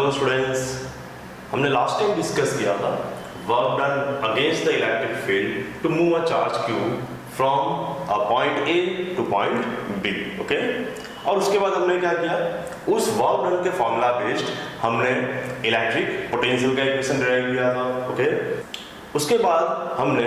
Hello students, हमने last time discuss किया था work done against the electric field to move a charge q from a point A to point B. Okay, और उसके बाद हमने क्या किया, उस वर्क डन के फॉर्मूला बेस्ड हमने इलेक्ट्रिक पोटेंशियल का इक्वेशन डिराइव किया था। ओके, उसके बाद हमने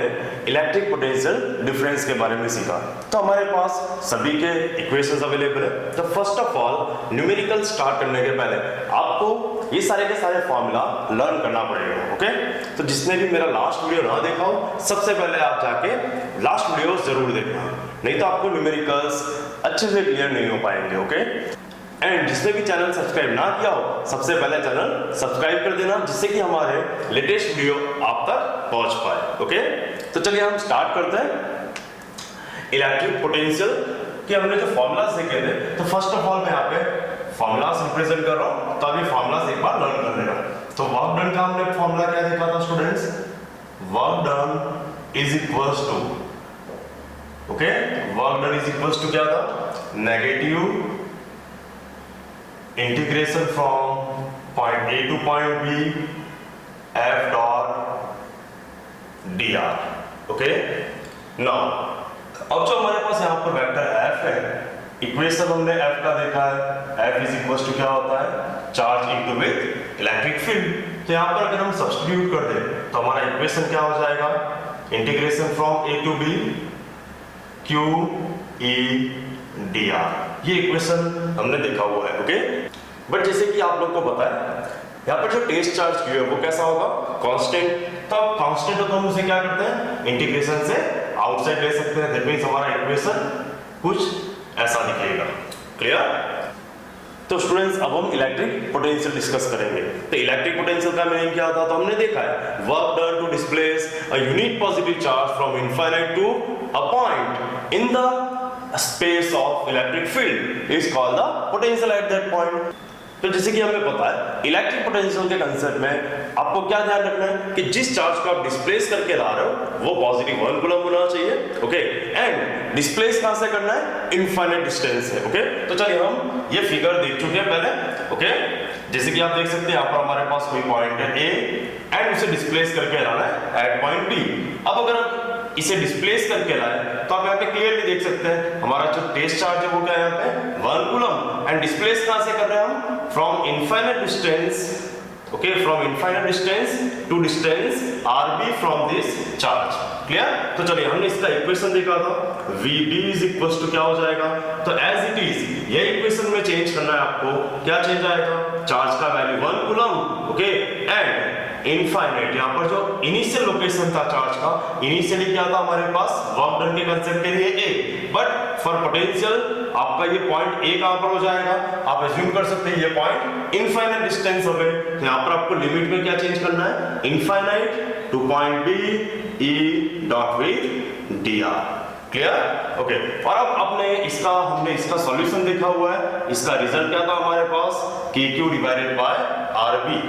इलेक्ट्रिक पोटेंशियल डिफरेंस के बारे में सीखा। तो हमारे पास सभी के इक्वेशंस अवेलेबल है। तो first of all numerical start करने के पहले आपको ये सारे के सारे फॉर्मूला लर्न करना पड़ेगा। ओके, तो जिसने भी मेरा लास्ट वीडियो ना देखा हो, सबसे पहले आप जाके लास्ट वीडियो जरूर देखना, नहीं तो आपको न्यूमेरिकल्स अच्छे से क्लियर नहीं हो पाएंगे। ओके, एंड जिसने भी चैनल सब्सक्राइब ना किया हो, सबसे पहले चैनल सब्सक्राइब कर देना, जिससे कि हमारे लेटेस्ट वीडियो आप तक पहुंच पाए। ओके, तो चलिए हम स्टार्ट करते हैं इलेक्ट्रिक पोटेंशियल के। हमने जो फॉर्मूलाज देखे थे, तो फर्स्ट ऑफ ऑल मैं यहाँ पे फॉर्मूलाज रिप्रेजेंट कर रहा हूँ, तो अभी फॉर्मूलाज एक बार लर्न कर लेना। तो वर्क डन का हमने फॉर्मूला क्या देखा था students? Work done is equals to, okay, work done is equals to क्या था? Negative integration from point A to point B F dot d r. Okay, now अब जो हमारे पास यहाँ पर वेक्टर एफ है, इक्वेशन हमने एफ का देखा है, एफ इज इक्वल टू क्या होता है? Charge into with electric field. तो यहाँ पर अगर हम सब्स्टिट्यूट कर दें तो हमारा इक्वेशन क्या हो जाएगा? Integration from A to B q E d r. ये इक्वेशन हमने देखा हुआ है। ओके, बट जैसे कि आप लोग को पता है, यहाँ पर जो टेस्ट चार्ज क्यू है वो कैसा होगा? कांस्टेंट। तो अब कांस्टेंट हो तो हम उसे क्या करते हैं? इंटीग्रेशन से आउटसाइड ले सकते हैं। दैट मींस हमारा इक्वेशन कुछ ऐसा दिखेगा। क्लियर? तो स्टूडेंट्स, अब हम इलेक्ट्रिक पोटेंशियल डिस्कस करेंगे। तो इलेक्ट्रिक पोटेंशियल का मीनिंग क्या होता है? तो हमने देखा है work done to displace a unit positive charge from infinite to a point in the space of electric field is called the potential at that point। तो जैसे कि हमें पता है इलेक्ट्रिक पोटेंशियल के कंसेप्ट में आपको क्या ध्यान रखना है कि जिस चार्ज को आप डिस्प्लेस करके ला रहे हो वो पॉजिटिव 1 कूलम होना चाहिए। ओके, एंड डिस्प्लेस कहां से करना है? इनफाइनाइट डिस्टेंस है। ओके, तो चलिए हम ये फिगर देख चुके हैं पहले। ओके, जैसे कि आप देख सकते हैं यहाँ पर हमारे पास कोई पॉइंट है ए एंड उसे डिस्प्लेस करके लाना है एट पॉइंट बी। अब अगर आप इसे डिस्प्लेस करके लाए तो आप यहाँ पे क्लियरली देख सकते हैं हमारा जो टेस्ट चार्ज है वो क्या है यहाँ पे? 1 कूलम। एंड डिस्प्लेस कहां से कर रहे हैं हम? From infinite distance, okay, from infinite distance to distance RB from this charge. Clear? तो चलिए हमने इसका इक्वेशन देखा था, VB इज इक्वल्स टू क्या हो जाएगा? तो एज इट इज ये इक्वेशन में चेंज करना है आपको। क्या चेंज आएगा? चार्ज का value 1 coulomb, okay, and infinite. यहाँ पर जो इनिशियल लोकेशन था चार्ज का, इनिशियली क्या था हमारे पास? वर्क डन के कंसेप्ट के लिए ए, बट फॉर पोटेंशियल आपका ये पॉइंट ए कहां पर हो जाएगा? आप अज्यूम कर सकते हैं ये पॉइंट इनफाइनाइट डिस्टेंस हो गए। तो यहाँ पर आपको लिमिट में क्या चेंज करना है? Infinite to point B E dot with d r. Clear? Okay, और अब हमने इसका सॉल्यूशन देखा हुआ है। इसका रिजल्ट क्या था हमारे पास? K Q divided by R B.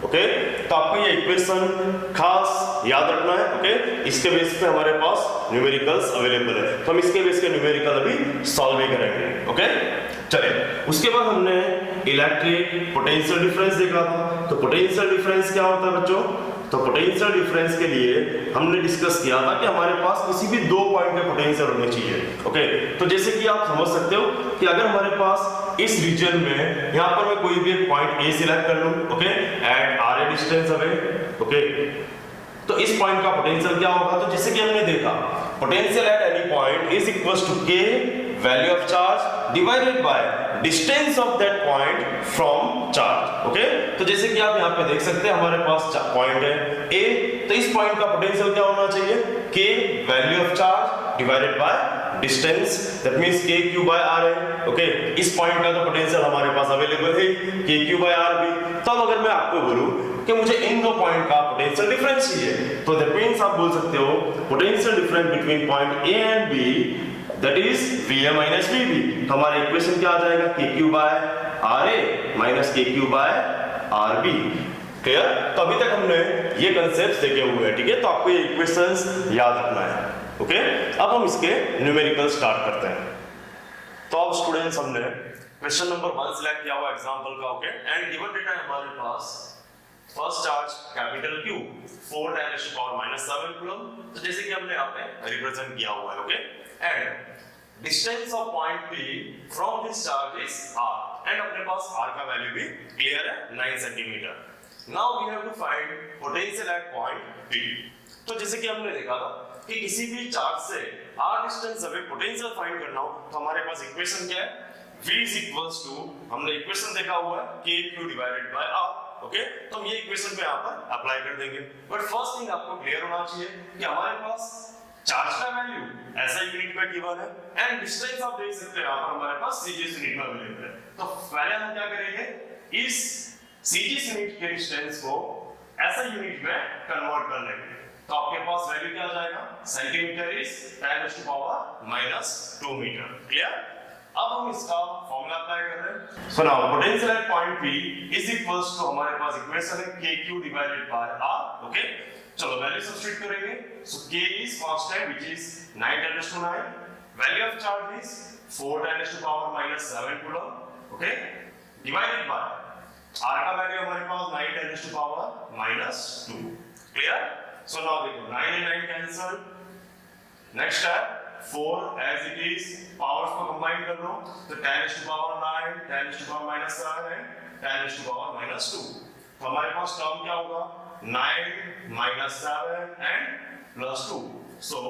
Okay, तो आपको ये इक्वेशन खास याद रखना है। ओके, इसके बेस पे हमारे पास न्यूमेरिकल्स अवेलेबल है, तो हम इसके बेस पे न्यूमेरिकल अभी सॉल्व भी करेंगे। ओके, चलिए उसके बाद हमने इलेक्ट्रिक पोटेंशियल डिफरेंस देखा था। तो पोटेंशियल डिफरेंस क्या होता है बच्चों? तो पोटेंशियल डिफरेंस के लिए हमने डिस्कस किया था कि हमारे पास किसी भी 2 पॉइंट के पोटेंशियल होने चाहिए। ओके, तो जैसे कि आप समझ सकते हो कि अगर हमारे पास इस रीजन में यहाँ पर मैं कोई भी एक पॉइंट ए सिलेक्ट कर लूं, okay, at R a distance away, okay, तो इस पॉइंट का पोटेंशियल क्या होगा? तो जैसे कि हमने देखा potential at any point is equals to k value of charge divided by distance of that point from charge. Okay, तो जैसे कि आप यहाँ पे देख सकते हैं हमारे पास पॉइंट है ए, तो इस पॉइंट का पोटेंशियल क्या होना चाहिए? के value of charge divided by distance, that means के क्यू बाय आर है। ओके, इस पॉइंट का तो पोटेंशियल हमारे पास अवेलेबल है के क्यू बाय आर बी। तब अगर मैं आपको बोलूं कि मुझे इन 2 पॉइंट का पोटेंशियल डिफरेंस चाहिए, तो दैट मींस आप बोल सकते हो potential difference between point A and B that is VA minus VB। तो हमारा इक्वेशन क्या आ जाएगा? KQ by RA minus KQ by RB। Clear? तो अभी तक हमने ये कंसेप्ट्स देखे हुए हैं। ठीक है, तो आपको ये इक्वेशंस याद रखना है। ओके, अब हम इसके न्यूमेरिकल स्टार्ट करते हैं। तो अब स्टूडेंट्स हमने क्वेश्चन नंबर 1 सिलेक्ट किया हुआ एग्जांपल का, ओके। एंड गिवन डेटा है हमारे पास first charge capital Q 4 10 to power -7 coulomb, तो जैसे कि हमने यहाँ पे रिप्रेजेंट किया हुआ है, okay. And distance of point P from this charge is R, and अपने पास R का वैल्यू भी क्लियर है 9 centimetre. Now we have to find potential at point P। तो जैसे कि हमने देखा था कि किसी भी चार्ज से R distance away potential find करना हो तो हमारे पास इक्वेशन क्या है, V is equals to, हमने इक्वेशन देखा हुआ है KQ divided by R, okay. तो हम ये इक्वेशन पे यहाँ पर अप्लाई कर देंगे। बट फर्स्ट थिंग आपको क्लियर होना चाहिए कि हमारे पास चार्ज का वैल्यू ऐसा यूनिट में गिवन है, एंड डिस्टेंस आप देख सकते हैं यहाँ पर हमारे पास सीजीएस यूनिट में अवेलेबल है। तो पहले हम क्या करेंगे, इस सीजीएस यूनिट के डिस्टेंस को ऐसा यूनिट में कन्वर्ट कर लेंगे। तो आपके पास वैल्यू क्या आ जाएगा, centimetre is 10 to power -2 metre. Clear? अब हम इसका फॉर्मूला अप्लाई कर रहे हैं। So now potential at point P is equals to, हमारे पास इक्वेशन है KQ divided by R, okay. चलो वैल्यू सब्स्टिट्यूट करेंगे। So K is constant which is 9 10 to 9, value of charge is 4 10 to power -7 coulomb, okay, divided by R का value हमारे पास 9 10 to power -2। Clear? So now देखो 9 and 9 cancel, next है 4 as it is, powers को combine कर लो तो 10 to power 9 10 to power -7 and 10 to power -2। तो हमारे पास term क्या होगा, 9 -7 and +2, so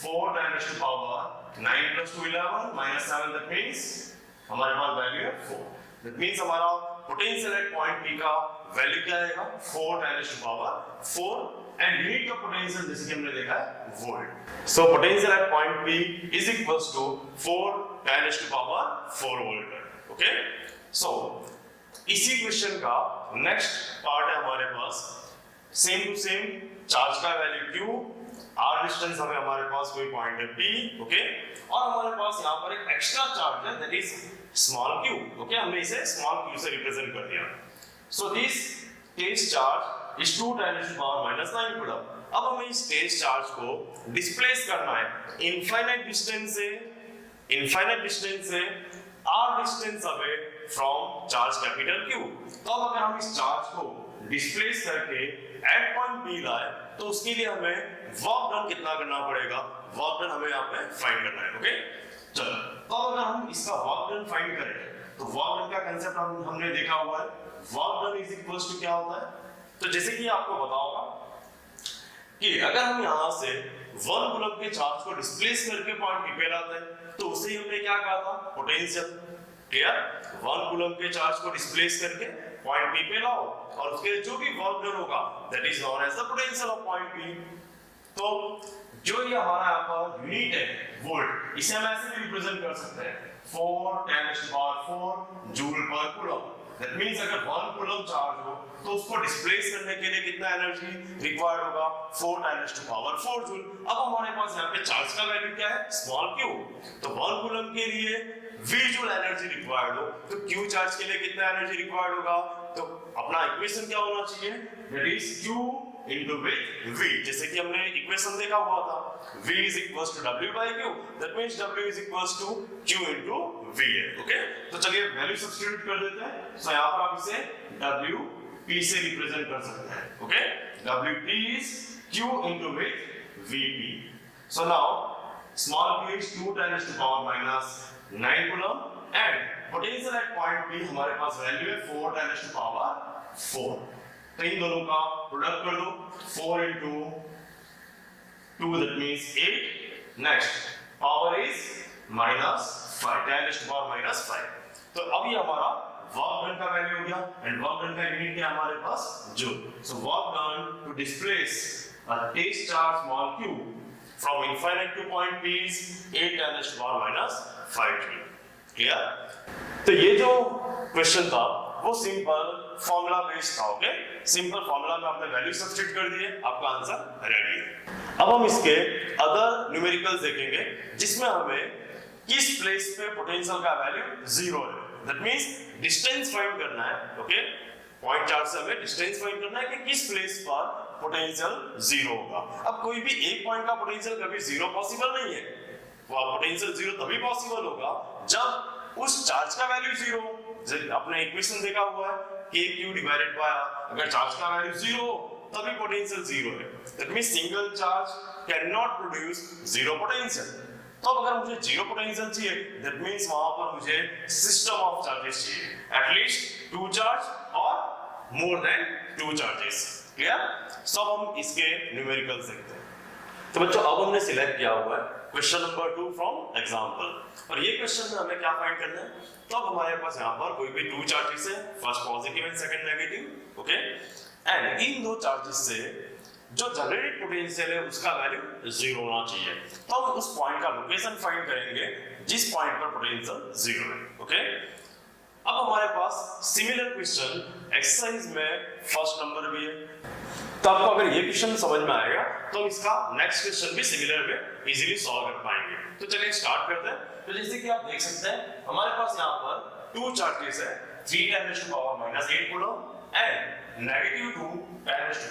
4 10 to power 9 + 2 11 -7, that means हमारे पास वैल्यू है 4। that means हमारा पोटेंशियल एट पॉइंट P का वैल्यू क्या आएगा, 4 10 to power 4, एंड यूनिट का पोटेंशियल जैसे कि हमने देखा है volt. So potential at point P is equals to 4 10 to power 4 volt, okay. So इसी क्वेश्चन का नेक्स्ट पार्ट है हमारे पास, सेम टू सेम चार्ज का वैल्यू Q, R डिस्टेंस हमें हमारे पास कोई पॉइंट है P, ओके, और हमारे पास यहाँ पर एक एक्स्ट्रा चार्ज है that is small q, okay, हमने इसे स्मॉल q से रिप्रेजेंट कर दिया। So this case charge is 2 10 to power -9 coulomb. अब हमें इस केस चार्ज को डिस्प्लेस करना है इनफाइनाइट डिस्टेंस से r distance away from charge capital Q। तो अब अगर हम इस चार्ज को डिस्प्लेस करके एट पॉइंट P लाए तो उसके लिए हमें वर्क डन कितना करना पड़ेगा, वर्क डन हमें यहाँ पे फाइंड करना है, ओके। चलो तो अगर हम इसका वर्क डन फाइंड करें तो वर्क डन का कांसेप्ट हमने देखा हुआ है, work done is equals to क्या होता है। तो जैसे कि आपको पता होगा कि अगर हम यहां से 1 कूलम के चार्ज को डिस्प्लेस करके पॉइंट P पे लाते हैं तो उसे हमने क्या कहा था, पोटेंशियल। क्लियर? 1 कूलम के चार्ज को डिस्प्लेस करके पॉइंट P पे लाओ और उसके जो भी वर्क डन होगा that is known as the potential of point P। तो जो ये हमारा यहाँ पर यूनिट है वोल्ट, इसे हम ऐसे भी रिप्रेजेंट कर सकते हैं 4 10 to power 4 जूल पर कूलम। दैट मींस अगर 1 कूलम चार्ज हो तो उसको डिस्प्लेस करने के लिए कितना एनर्जी रिक्वायर्ड होगा, 4 10 to power 4 जूल। अब हमारे पास यहाँ पे चार्ज का वैल्यू क्या है, स्मॉल q। तो 1 कूलम के लिए v जूल एनर्जी रिक्वायर्ड हो तो q चार्ज के लिए कितना एनर्जी रिक्वायर्ड होगा। तो अपना इक्वेशन क्या होना चाहिए, that is q into with v, जैसे कि हमने इक्वेशन देखा हुआ था v is equals to w by q, that means w is equals to q into v है, ओके। तो चलिए वैल्यू सब्स्टिट्यूट कर देते हैं। सो यहाँ पर आप इसे w p से रिप्रेजेंट कर सकते हैं, okay. w p is q into with vp। so now small q is 2 10 to power -9 coulomb and potential at point P हमारे पास वैल्यू है 4 10 to power 4। तो इन दोनों का प्रोडक्ट कर दो, 4 into 2 that means 8, next power is -5 10 to power -5। तो अब ये हमारा वर्क डन का वैल्यू हो गया एंड वर्क डन का यूनिट क्या हमारे पास joule. So work done to displace a test charge small q from infinite to point P is 8 10 to power -5 joule. Clear? तो ये जो क्वेश्चन था वो सिंपल फॉर्मूला बेस्ड था, ओके। सिंपल फॉर्मूला में आपने वैल्यू सब्स्टिट्यूट कर दिए, आपका आंसर रेडी है। अब हम इसके अदर न्यूमेरिकल्स देखेंगे जिसमें हमें किस प्लेस पे पोटेंशियल का वैल्यू 0 है। दैट मींस डिस्टेंस फाइंड करना है, ओके। पॉइंट चार्ज से हमें डिस्टेंस फाइंड करना है कि किस प्लेस पर पोटेंशियल 0 होगा। अब कोई भी एक पॉइंट का पोटेंशियल कभी 0 पॉसिबल नहीं है, वो पोटेंशियल 0 तभी पॉसिबल होगा जब उस चार्ज का वैल्यू 0, अपने इक्वेशन देखा हुआ है kq डिवाइडेड बाय r, अगर चार्ज का वैल्यू 0 तभी पोटेंशियल 0 है। That means single charge can not produce zero potential. तो अगर मुझे जीरो पोटेंशियल चाहिए दैट मींस वहां पर मुझे सिस्टम ऑफ चार्जेस चाहिए, एटलीस्ट 2 चार्ज और मोर देन 2 चार्जेस। क्लियर? सो हम इसके न्यूमेरिकल्स देखते हैं। तो बच्चों अब हमने सिलेक्ट किया हुआ है क्वेश्चन नंबर 2 फ्रॉम एग्जांपल, और ये क्वेश्चन में हमें क्या फाइंड करना है। तो अब हमारे पास यहाँ पर कोई भी 2 चार्जेस है, first positive and second negative, okay, and in दो चार्जेस से जो जनरेटेड पोटेंशियल है उसका वैल्यू 0 होना चाहिए। तो हम उस पॉइंट का लोकेशन फाइंड करेंगे जिस पॉइंट पर पोटेंशियल 0 है, ओके। अब हमारे पास सिमिलर क्वेश्चन एक्सरसाइज में फर्स्ट नंबर भी है। तो आपको अगर ये क्वेश्चन समझ में आएगा तो हम इसका नेक्स्ट क्वेश्चन भी सिमिलर में इजीली सॉल्व कर पाएंगे। तो चलिए स्टार्ट करते हैं। तो जैसे कि आप देख सकते हैं हमारे पास यहाँ पर 2 चार्जेस है, 3 × 10⁻⁸ कूलम एंड नेगेटिव 2 × 10⁻⁸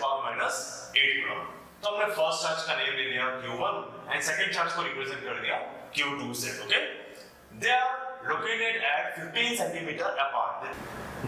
कूलम। तो हमने फर्स्ट चार्ज का नेम ले लिया Q1 एंड सेकंड चार्ज को रिप्रेजेंट कर दिया Q2 से, okay. They are located at 15 cm apart.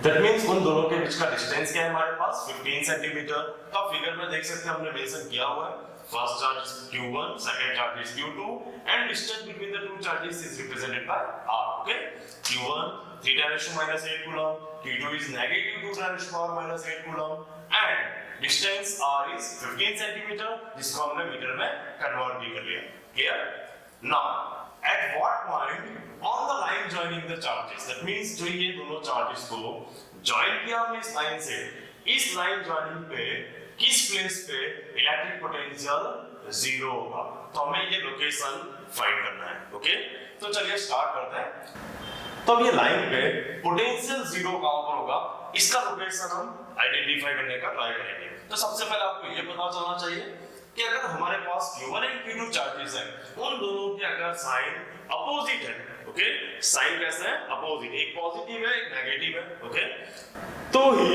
That means उन दोनों के बीच का डिस्टेंस क्या है हमारे पास 15 सेंटीमीटर। तो आप फिगर में देख सकते हैं हमने मेंशन किया हुआ है first charge is Q1, second charge is Q2 and distance between the two charges is represented by R, okay. Q1 3 × 10⁻⁸ coulomb, Q2 is -2 × 10⁻⁸ coulomb and distance R is 15 centimetre, जिसको हमने मीटर में convert भी कर लिया। Clear? Now at what point on the line joining the charges, that means जो ये दोनों charges को ज्वाइन किया हमने इस लाइन से, इस लाइन ज्वाइनिंग पे किस प्लेस पे इलेक्ट्रिक पोटेंशियल 0 होगा। तो हमें ये लोकेशन फाइंड करना है, ओके। तो चलिए स्टार्ट करते हैं। तो अब ये लाइन पे पोटेंशियल 0 कहां पर होगा इसका लोकेशन हम आइडेंटिफाई करने का ट्राई करेंगे। तो सबसे पहले आपको ये पता चलना चाहिए कि अगर हमारे पास Q1 एंड Q2 चार्जेस हैं उन दोनों के अगर साइन अपोजिट है, ओके, साइन कैसे है अपोजिट, एक पॉजिटिव है एक नेगेटिव है, ओके, तो ही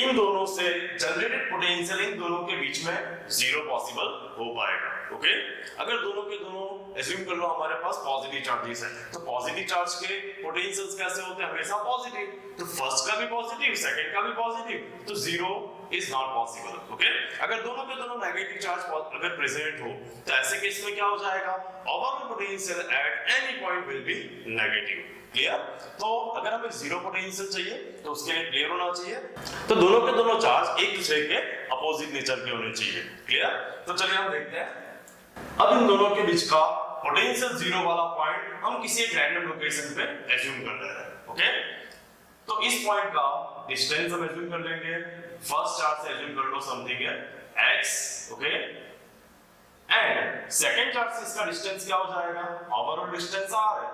इन दोनों से जनरेटेड पोटेंशियल इन दोनों के बीच में 0 पॉसिबल हो पाएगा, ओके। अगर दोनों के दोनों एज्यूम कर लो हमारे पास पॉजिटिव चार्जेस है तो पॉजिटिव चार्ज के पोटेंशियल्स कैसे होते हैं हमेशा पॉजिटिव, तो फर्स्ट का भी पॉजिटिव सेकंड का भी पॉजिटिव, तो 0 is not possible, okay? अगर दोनों के दोनों नेगेटिव चार्ज अगर प्रेजेंट हो तो ऐसे केस में क्या हो जाएगा overall potential at any point will be negative. Clear? तो अगर हमें 0 पोटेंशियल चाहिए तो उसके लिए क्लियर होना चाहिए तो दोनों के दोनों चार्ज एक दूसरे के अपोजिट नेचर के होने चाहिए। क्लियर? तो चलिए हम देखते हैं अब इन दोनों के बीच का पोटेंशियल 0 वाला पॉइंट हम किसी एक रैंडम लोकेशन पे एज्यूम कर रहे हैं, ओके। तो इस पॉइंट का डिस्टेंस हम एज्यूम कर लेंगे, फर्स्ट चार्ज से एज्यूम कर लो समथिंग है x, okay, and second charge से इसका डिस्टेंस क्या हो जाएगा ओवरऑल डिस्टेंस r है,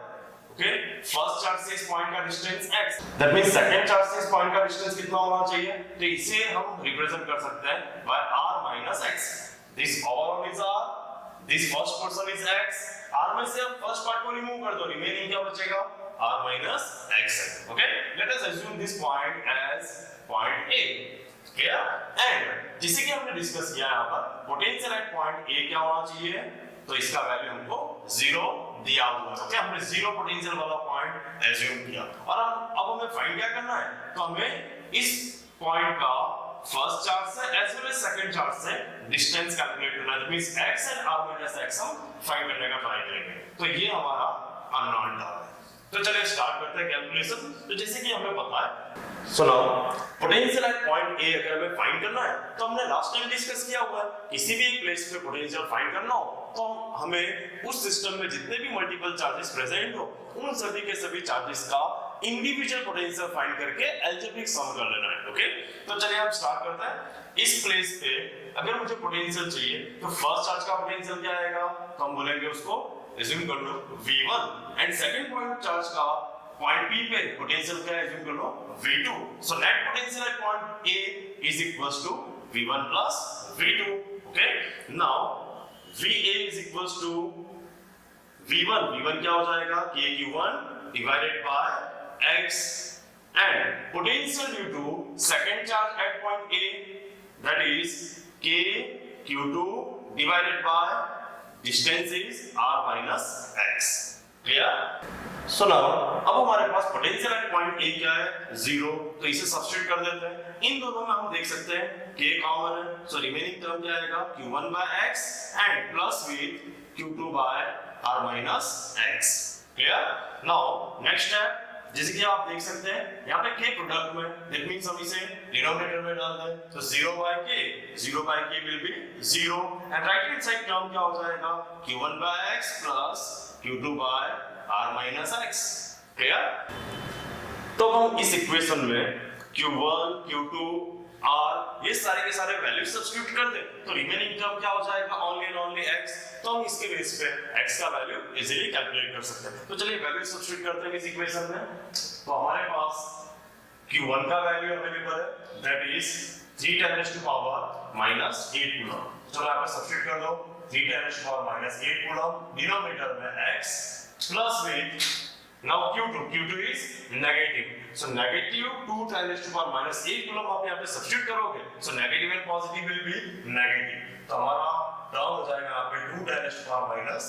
ओके। फर्स्ट चार्ज से इस पॉइंट का distance x, that means second charge से इस पॉइंट का डिस्टेंस कितना होना चाहिए, तो इसे हम रिप्रेजेंट कर सकते हैं by r - x। This overall is r, this first portion is x, r में से अब फर्स्ट पार्ट को रिमूव कर दो, रिमेनिंग क्या बचेगा r - x, okay. Let us assume this point as point a, clear? And जैसे कि हमने डिस्कस किया यहाँ पर पोटेंशियल एट पॉइंट A क्या होना चाहिए, तो इसका वैल्यू हमको 0 दिया हुआ है, ओके। हमने 0 पोटेंशियल वाला पॉइंट एज्यूम किया और अब हमें फाइंड क्या करना है, तो हमें इस पॉइंट का फर्स्ट चार्ज से as well as second charge से डिस्टेंस कैलकुलेट करना है, that means x and r - x हम फाइंड करने का ट्राई करेंगे। तो ये हमारा अननोन था। तो चलिए स्टार्ट करते हैं कैलकुलेशन। तो जैसे कि हमें पता है सुनो पोटेंशियल एट पॉइंट A अगर हमें फाइंड करना है तो हमने लास्ट टाइम डिस्कस किया हुआ है किसी भी एक प्लेस पे पोटेंशियल फाइंड करना हो तो हमें उस सिस्टम में जितने भी मल्टीपल चार्जेस प्रेजेंट हो उन सभी के सभी चार्जेस का इंडिविजुअल पोटेंशियल फाइंड करके अलजेब्रिक सम कर लेना है, ओके। तो चलिए हम स्टार्ट करते हैं। इस प्लेस पे अगर मुझे पोटेंशियल चाहिए तो फर्स्ट चार्ज का पोटेंशियल क्या आएगा, तो हम बोलेंगे उसको एज्यूम कर लो V1 and second point charge का पॉइंट P पे पोटेंशियल क्या एज्यूम कर लो V2। So net potential at point A is equals to V1 plus V2, okay. Now VA is equals to V1 क्या हो जाएगा KQ1 divided by X and potential due to second charge at point A that is KQ2 divided by distance is r - x। Clear? So now अब हमारे पास potential at point A क्या है, 0, तो इसे substitute कर देते हैं। इन दोनों में हम देख सकते हैं k कॉमन है, सो रिमेनिंग टर्म क्या आएगा, q1 by x and plus with q2 by r minus x। Clear? Now next है, जैसे कि आप देख सकते हैं यहाँ पे k प्रोडक्ट में, दैट मींस हम इसे डिनोमिनेटर में डाल दें, तो 0 by k will be 0 and right hand side term क्या हो जाएगा, q1 by x plus q2 by r minus x। Clear? तो हम इस इक्वेशन में q1 q2 r ये सारे के सारे वैल्यू सब्स्टिट्यूट कर दें, तो रिमेनिंग टर्म क्या हो जाएगा, ओनली एंड ओनली x। तो हम इसके बेस पे x का वैल्यू इजीली कैलकुलेट कर सकते हैं। तो चलिए वैल्यू सब्स्टिट्यूट करते हैं इस इक्वेशन में। तो हमारे पास q1 का वैल्यू अवेलेबल है, दैट इज 3 × 10⁻⁻8 कूलम। चलो यहाँ पे सब्स्टिट्यूट कर दो, 3 × 10⁻⁸ कूलम, डिनोमिनेटर में x plus with now q2 is negative, so negative 2 × 10⁻⁸ coulomb आप यहाँ पे सब्स्टिट्यूट करोगे, so negative and positive will be negative, तो हमारा टर्म हो जाएगा यहाँ पे 2 × 10⁻⁸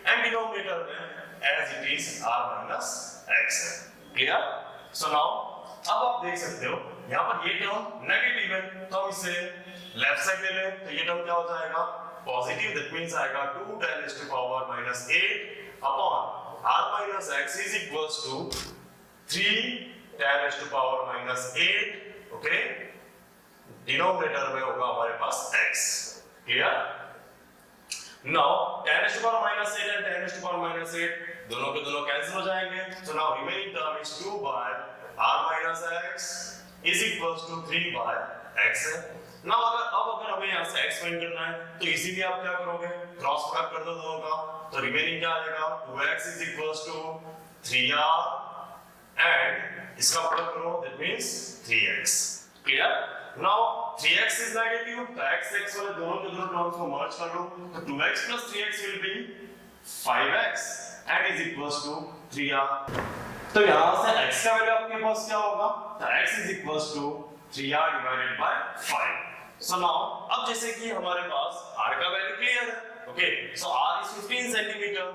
and denominator में as it is r minus x है। क्लियर? so now अब आप देख सकते हो यहाँ पर ये टर्म नेगेटिव है, तो हम इसे लेफ्ट साइड ले लें, तो ये टर्म क्या हो जाएगा, पॉजिटिव, दैट मींस आएगा 2 × 10⁻⁸ upon r minus x is equals to 3 × 10⁻⁸, okay, denominator में होगा हमारे पास x। क्लियर? नाउ 10⁻⁸ and 10⁻⁸ दोनों के दोनों कैंसिल हो जाएंगे, so now remaining term is 2 by r minus x is equals to 3 by x है। now अगर हमें यहाँ से x फाइंड करना है, तो इजीली आप क्या करोगे, क्रॉस प्रोडक्ट कर दो दोनों का, तो रिमेनिंग क्या आएगा, 2x is equals to 3r and इसका प्रोडक्ट करो, that means 3x। Clear? now 3x is negative, तो x वाले दोनों के दोनों टर्म्स को मर्ज कर लो, तो 2x plus 3x will be 5x and is equals to 3r। तो यहाँ से x का वैल्यू आपके पास क्या होगा, तो x is equals to 3r divided by 5। so now अब जैसे कि हमारे पास r का वैल्यू क्लियर है, okay, so r is 15 centimetre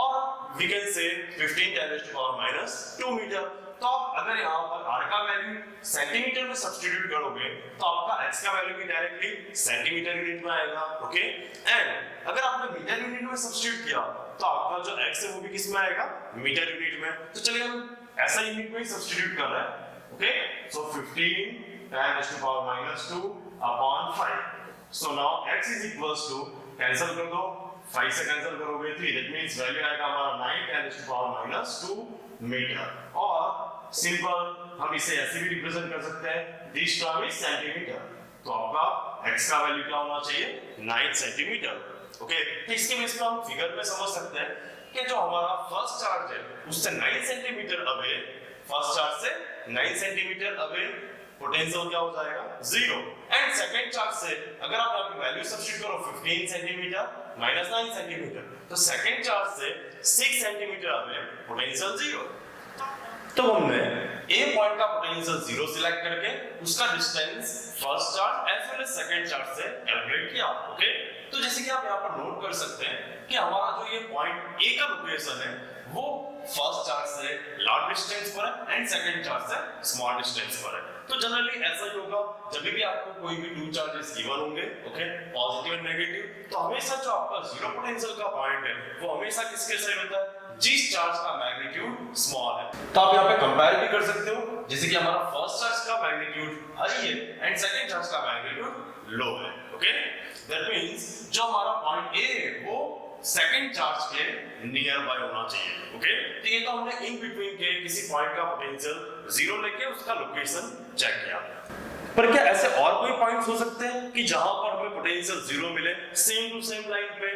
और we can say 15 × 10⁻⁻2 मीटर। तो आप अगर यहाँ पर r का वैल्यू सेंटीमीटर में सब्स्टिट्यूट करोगे, तो आपका x का वैल्यू भी डायरेक्टली सेंटीमीटर यूनिट में आएगा, ओके, एंड अगर आपने मीटर यूनिट में सब्स्टिट्यूट किया, तो आपका जो x है वो भी किस में आएगा, मीटर यूनिट में। तो चलिए हम ऐसा यूनिट में ही सब्स्टिट्यूट कर रहे हैं, okay, so 15 × 10⁻⁻2 upon 5। so now x is equals to, cancel कर दो, 5 से कैंसिल करोगे 3, दैट मींस वैल्यू आएगा हमारा 9 × 10⁻⁻2 मीटर। और सिंपल हम इसे ऐसे भी रिप्रेजेंट कर सकते हैं, दिस टर्म इज सेंटीमीटर, तो आपका x का वैल्यू क्या होना चाहिए, 9 सेंटीमीटर। ओके, तो इसके बेस पे हम फिगर में समझ सकते हैं कि जो हमारा फर्स्ट चार्ज है उससे 9 सेंटीमीटर अवे, फर्स्ट चार्ज से 9 सेंटीमीटर अवे पोटेंशियल क्या हो जाएगा, 0, एंड सेकंड चार्ज से अगर आप यहाँ पे वैल्यू सब्स्टिट्यूट करो 15 सेंटीमीटर माइनस 9 सेंटीमीटर, तो सेकंड चार्ज से 6 सेंटीमीटर अवे पोटेंशियल 0। तो हमने ए पॉइंट का पोटेंशियल 0 सिलेक्ट करके उसका distance first charge as well as second charge से कैलकुलेट किया, ओके। तो जैसे कि आप यहाँ पर नोट कर सकते हैं कि हमारा जो ये पॉइंट ए का लोकेशन है वो फर्स्ट चार्ज से लार्ज डिस्टेंस पर है एंड सेकंड चार्ज से स्मॉल डिस्टेंस पर है। तो जनरली ऐसा ही होगा जब भी आपको कोई भी टू चार्जेस गिवन होंगे, ओके, पॉजिटिव एंड नेगेटिव, तो हमेशा जो आपका जीरो पोटेंशियल का पॉइंट है वो हमेशा किसके साइड होता है, जिस चार्ज का मैग्नीट्यूड स्मॉल है। तो आप यहाँ पे कंपेयर भी कर सकते हो, जैसे कि हमारा फर्स्ट चार्ज का मैग्नीट्यूड हाई है एंड सेकंड चार्ज का मैग्नीट्यूड लो है, ओके। दैट मींस जो हमारा पॉइंट ए है वो सेकंड चार्ज के नियर बाय होना चाहिए, ओके। तो ये तो हमने इन बिटवीन के किसी पॉइंट का पोटेंशियल जीरो लेके उसका लोकेशन चेक किया। पर क्या ऐसे और कोई पॉइंट्स हो सकते हैं कि जहां पर हमें पोटेंशियल जीरो मिले सेम टू सेम लाइन पे,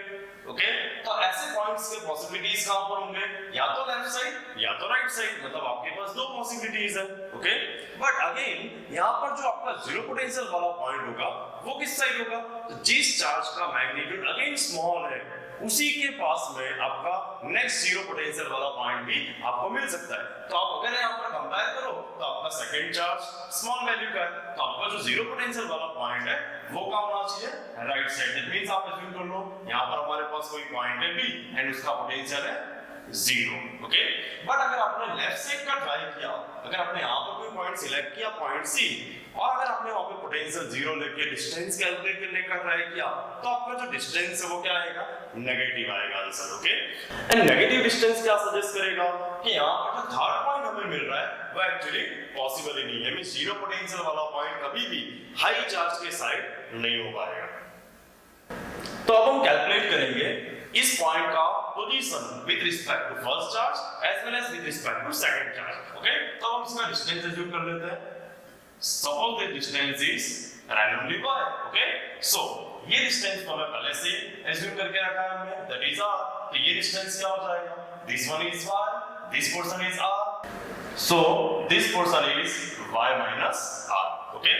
ओके। तो ऐसे पॉइंट्स के पॉसिबिलिटीज कहां पर होंगे, या तो लेफ्ट साइड या तो राइट साइड, मतलब आपके पास दो पॉसिबिलिटीज है, ओके। बट अगेन यहां पर जो आपका जीरो पोटेंशियल वाला पॉइंट होगा वो किस साइड होगा, तो जिस चार्ज का मैग्नीट्यूड अगेन स्मॉल है उसी के पास में आपका नेक्स्ट जीरो पोटेंशियल वाला पॉइंट भी आपको मिल सकता है। तो आप अगर यहाँ पर कंपेयर करो तो आपका सेकंड चार्ज स्मॉल वैल्यू का है, तो आपका जो जीरो पोटेंशियल वाला पॉइंट है वो क्या होना चाहिए, राइट साइड। दैट मींस आप एज्यूम कर लो यहाँ पर हमारे पास कोई पॉइंट है बी एंड उसका पोटेंशियल है 0, ओके। बट अगर आपने लेफ्ट साइड का ट्राई किया, अगर आपने यहाँ पर कोई पॉइंट सिलेक्ट किया पॉइंट सी, और अगर आपने वहां पे पोटेंशियल 0 लेके डिस्टेंस कैलकुलेट करने का ट्राई किया, तो आपका जो डिस्टेंस है वो क्या आएगा, नेगेटिव आएगा answer, okay. And negative distance क्या सजेस्ट करेगा कि यहाँ पर जो थर्ड पॉइंट हमें मिल रहा है वो एक्चुअली पॉसिबल ही नहीं है, मींस जीरो पोटेंशियल वाला पॉइंट कभी भी हाई चार्ज के साइड नहीं हो पाएगा। तो अब हम कैलकुलेट करेंगे इस पॉइंट का position with respect to first charge as well as with respect to second charge, okay. तो हम इसका डिस्टेंस एज्यूम कर लेते हैं। Suppose the distance is randomly y, okay. So ये डिस्टेंस को हमें पहले से एज्यूम करके रखा है हमने, दैट इज r। तो ये डिस्टेंस क्या हो जाएगा, this one is y, this portion is r, so this portion is y minus r, okay।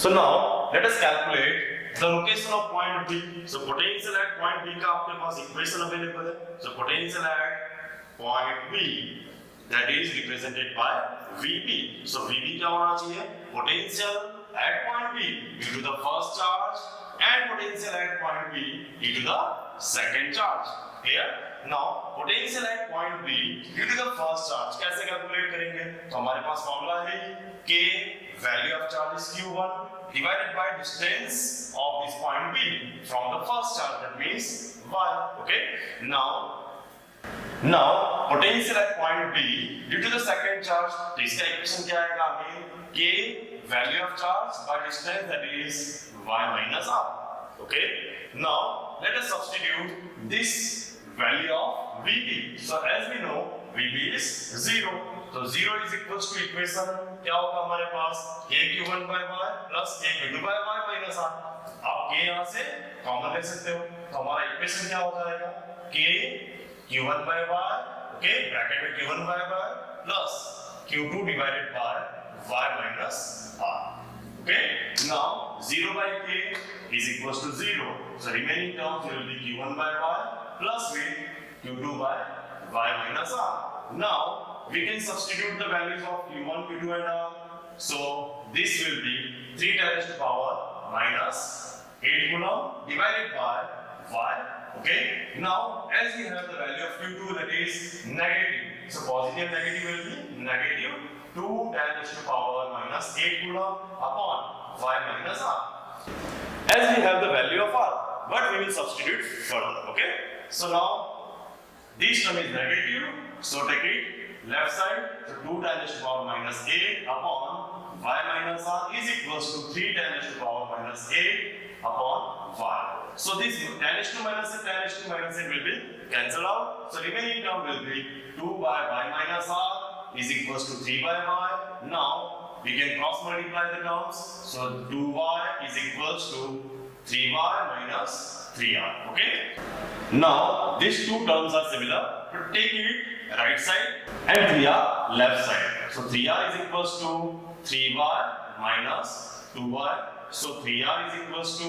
So now let us calculate the location of point B. So potential at point B का आपके पास equation available है। So potential at point B that is represented by VB. So VB क्या होना चाहिए, potential at point B due to the first charge and potential at point B due to the second charge. Clear? Now potential at point B due to the first charge कैसे calculate करेंगे, तो हमारे पास formula है K, value of charge is Q1 divided by distance of this point B from the first charge, that means y, okay। now potential at point B due to the second charge, तो इसका equation क्या आएगा, again K value of charge by distance, that is y minus r, okay। now let us substitute this value of VB। so as we know VB is 0, तो 0 is equals to equation क्या होगा हमारे पास, KQ1 by y plus KQ2 by y minus r। आप K यहाँ से common ले सकते हो, तो हमारा इक्वेशन क्या हो जाएगा, KQ1 by y, okay, bracket में Q1 by y plus Q2 divided by y minus r, okay। now 0 by K is equals to 0, so remaining terms will be Q1 by y plus with Q2 by y minus r। now we can substitute the values of Q1, Q2 and r, so this will be 3 times to power minus 8 coulomb divided by y, okay। now as we have the value of Q2 that is negative, so positive negative will be negative 2 times to power minus 8 coulomb upon y minus r, as we have the value of r, but we will substitute further, okay। so now this term is negative, so take it left side, so 2 times to power minus 8 upon y minus r is equals to 3 times to power minus 8 upon y, so this tan h2 minus 8 will be cancelled out, so remaining term will be 2 by y minus r is equals to 3 by y। now we can cross multiply the terms, so 2y is equals to 3y minus 3r, okay। now these two terms are similar, to take it right side and 3r left side, so 3r is equals to 3y minus 2y, so 3r is equals to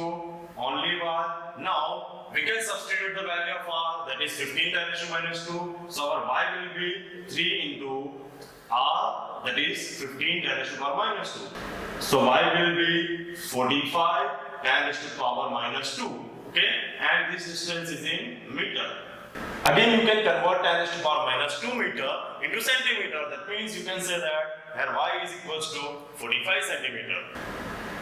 only y। now we can substitute the value of r, that is 15 times 10 minus 2, so our y will be 3 into r, that is 15 times 10 power minus 2, so y will be 45 times 10 power minus 2, okay, and this distance is in meter। again you can convert 10 to the power minus 2 meter into centimeter, that means you can say that here y is equals to 45 centimeter।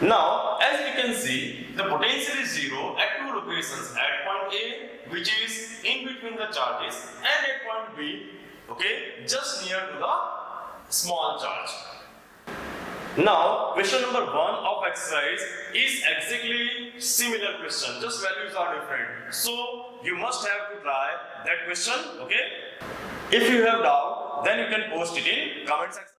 now as we can see the potential is 0 at two locations, at point A which is in between the charges and at point B, okay, just near to the small charge। now question number 1 of exercise is exactly similar question, just values are different, so you must have to try that question, okay। if you have doubt then you can post it in comment section।